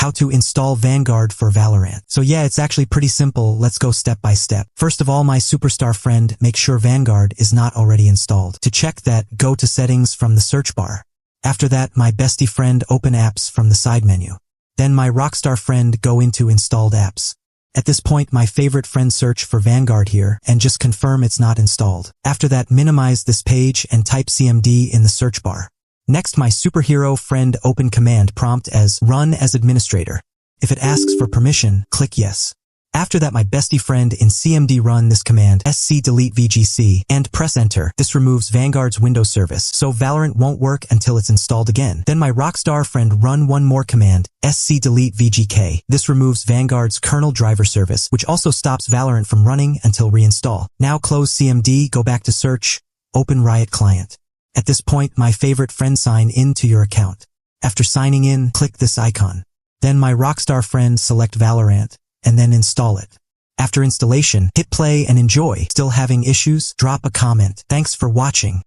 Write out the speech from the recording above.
how to install Vanguard for Valorant. So yeah, it's actually pretty simple. Let's go step by step. First of all, my superstar friend, make sure Vanguard is not already installed. To check that, go to settings from the search bar. After that, my bestie friend, open apps from the side menu. Then my rockstar friend, go into installed apps. At this point, my favorite friend, search for Vanguard here and just confirm it's not installed. After that, minimize this page and type CMD in the search bar. Next, my superhero friend, open command prompt as run as administrator. If it asks for permission, click yes. After that, my bestie friend in CMD run this command sc delete VGC and press enter. This removes Vanguard's Windows service, so Valorant won't work until it's installed again. Then my rockstar friend run one more command sc delete VGK. This removes Vanguard's kernel driver service, which also stops Valorant from running until reinstall. Now close CMD, go back to search, open Riot client. At this point, my favorite friend, sign in to your account. After signing in, click this icon. Then my rockstar friend, select Valorant and then install it. After installation, hit play and enjoy. Still having issues? Drop a comment. Thanks for watching.